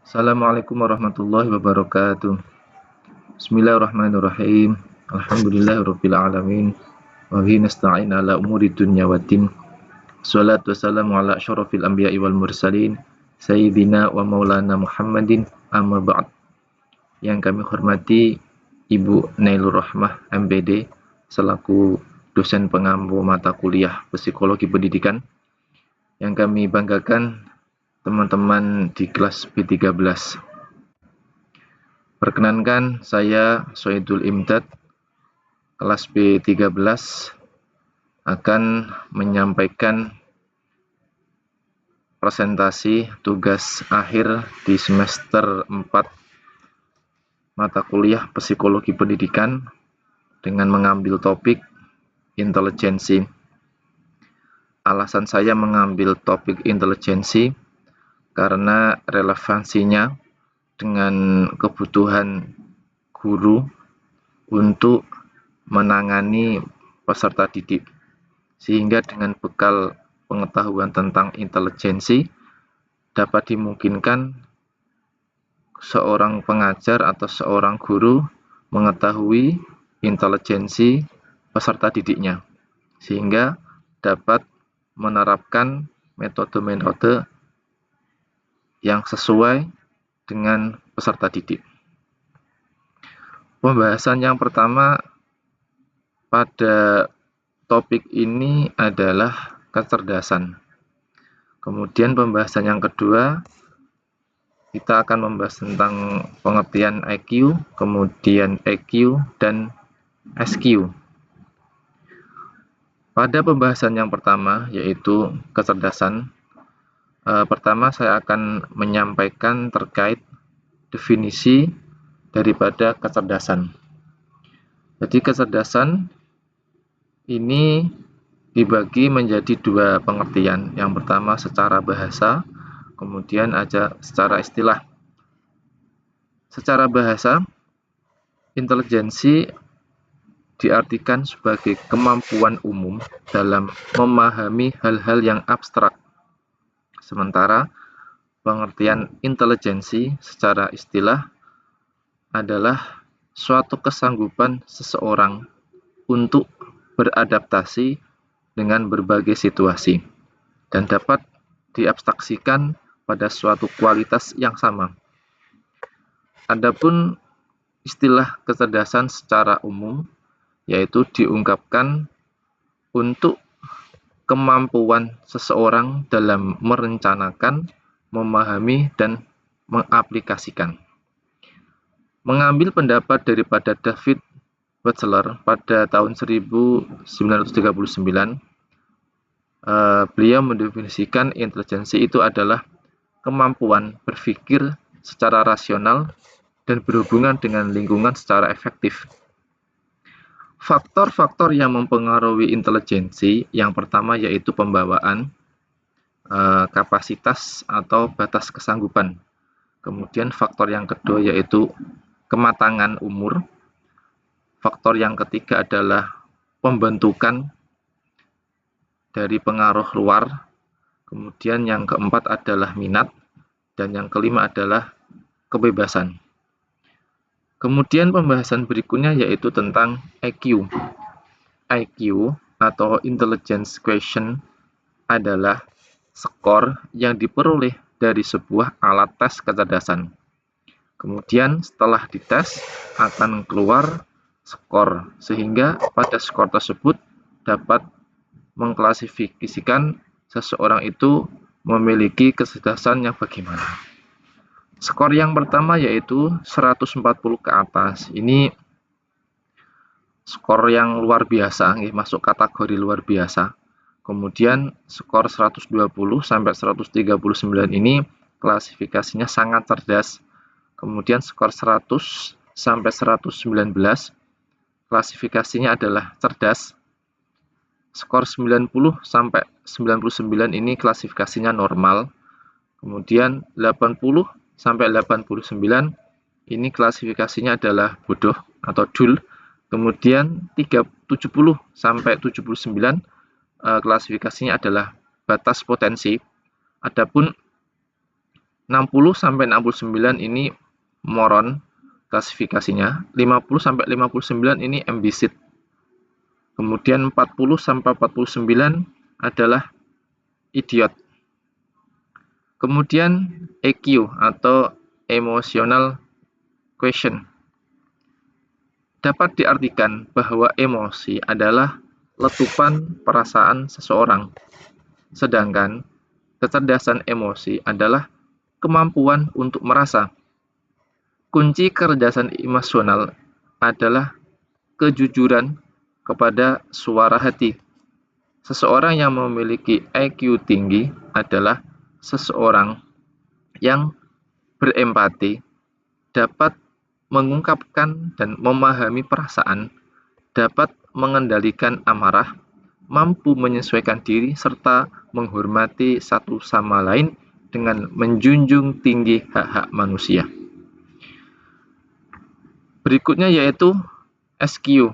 Assalamualaikum warahmatullahi wabarakatuh. Bismillahirrahmanirrahim. Alhamdulillahirabbil alamin. Wa bihi nasta'in ala umuri dunya waddin. Shalatu wassalamu ala asyrofil anbiya'i wal mursalin sayyidina wa maulana Muhammadin amma ba'd. Yang kami hormati Ibu Nailur Rahmah MPD selaku dosen pengampu mata kuliah Psikologi Pendidikan. Yang kami banggakan teman-teman di kelas B13. Perkenankan, saya Soidul Imdad, kelas B13, akan menyampaikan presentasi tugas akhir di semester 4 mata kuliah Psikologi Pendidikan dengan mengambil topik intelijensi. Alasan saya mengambil topik intelijensi karena relevansinya dengan kebutuhan guru untuk menangani peserta didik, sehingga dengan bekal pengetahuan tentang intelijensi dapat dimungkinkan seorang pengajar atau seorang guru mengetahui intelijensi peserta didiknya, sehingga dapat menerapkan metode-metode yang sesuai dengan peserta didik. Pembahasan yang pertama pada topik ini adalah kecerdasan. Kemudian pembahasan yang kedua, kita akan membahas tentang pengertian IQ, kemudian EQ, dan SQ. Pada pembahasan yang pertama, yaitu kecerdasan, pertama saya akan menyampaikan terkait definisi daripada kecerdasan. Jadi kecerdasan ini dibagi menjadi dua pengertian. Yang pertama secara bahasa, kemudian ada secara istilah. Secara bahasa, intelijensi diartikan sebagai kemampuan umum dalam memahami hal-hal yang abstrak. Sementara pengertian intelijensi secara istilah adalah suatu kesanggupan seseorang untuk beradaptasi dengan berbagai situasi dan dapat diabstraksikan pada suatu kualitas yang sama. Adapun istilah kecerdasan secara umum yaitu diungkapkan untuk kemampuan seseorang dalam merencanakan, memahami, dan mengaplikasikan. Mengambil pendapat daripada David Wetzler pada tahun 1939, beliau mendefinisikan intelijensi itu adalah kemampuan berpikir secara rasional dan berhubungan dengan lingkungan secara efektif. Faktor-faktor yang mempengaruhi intelijensi yang pertama yaitu pembawaan, kapasitas atau batas kesanggupan. Kemudian faktor yang kedua yaitu kematangan umur. Faktor yang ketiga adalah pembentukan dari pengaruh luar. Kemudian yang keempat adalah minat. Dan yang kelima adalah kebebasan. Kemudian pembahasan berikutnya yaitu tentang IQ. IQ atau Intelligence Quotient adalah skor yang diperoleh dari sebuah alat tes kecerdasan. Kemudian setelah dites akan keluar skor, sehingga pada skor tersebut dapat mengklasifikasikan seseorang itu memiliki kecerdasan yang bagaimana. Skor yang pertama yaitu 140 ke atas. Ini skor yang luar biasa, masuk kategori luar biasa. Kemudian skor 120 sampai 139 ini klasifikasinya sangat cerdas. Kemudian skor 100 sampai 119 klasifikasinya adalah cerdas. Skor 90 sampai 99 ini klasifikasinya normal. Kemudian 80 sampai 89 ini klasifikasinya adalah bodoh atau dul. Kemudian 70 sampai 79 klasifikasinya adalah batas potensi. Adapun 60 sampai 69 ini moron klasifikasinya, 50 sampai 59 ini ambicid. Kemudian 40 sampai 49 adalah idiot. Kemudian EQ atau emotional quotient dapat diartikan bahwa emosi adalah letupan perasaan seseorang, sedangkan kecerdasan emosi adalah kemampuan untuk merasa. Kunci kecerdasan emosional adalah kejujuran kepada suara hati. Seseorang yang memiliki IQ tinggi adalah seseorang yang berempati, dapat mengungkapkan dan memahami perasaan, dapat mengendalikan amarah, mampu menyesuaikan diri, serta menghormati satu sama lain dengan menjunjung tinggi hak-hak manusia. Berikutnya yaitu SQ,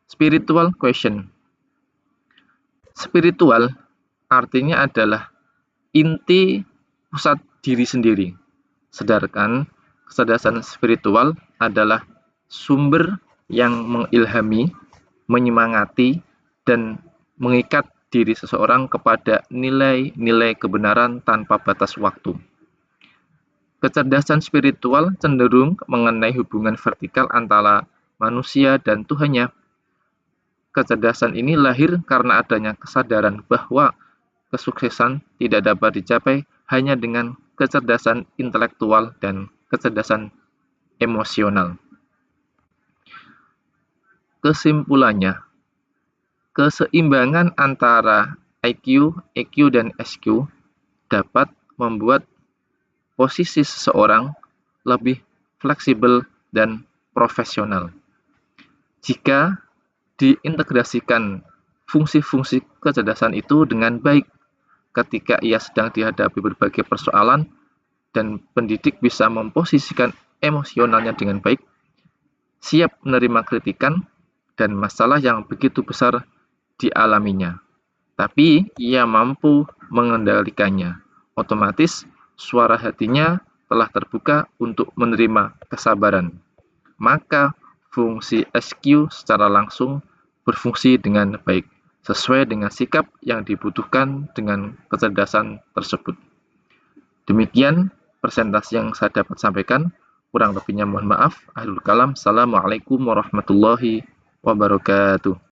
spiritual quotient. Spiritual artinya adalah inti pusat diri sendiri, sedangkan kecerdasan spiritual adalah sumber yang mengilhami, menyemangati, dan mengikat diri seseorang kepada nilai-nilai kebenaran tanpa batas waktu. Kecerdasan spiritual cenderung mengenai hubungan vertikal antara manusia dan Tuhannya. Kecerdasan ini lahir karena adanya kesadaran bahwa kesuksesan tidak dapat dicapai hanya dengan kecerdasan intelektual dan kecerdasan emosional. Kesimpulannya, keseimbangan antara IQ, EQ, dan SQ dapat membuat posisi seseorang lebih fleksibel dan profesional. Jika diintegrasikan fungsi-fungsi kecerdasan itu dengan baik ketika ia sedang dihadapi berbagai persoalan dan pendidik bisa memposisikan emosionalnya dengan baik, siap menerima kritikan dan masalah yang begitu besar dialaminya. Tapi ia mampu mengendalikannya. Otomatis suara hatinya telah terbuka untuk menerima kesabaran. Maka fungsi SQ secara langsung berfungsi dengan baik, sesuai dengan sikap yang dibutuhkan dengan kecerdasan tersebut. Demikian presentasi yang saya dapat sampaikan. Kurang lebihnya mohon maaf. Akhirul kalam. Assalamualaikum warahmatullahi wabarakatuh.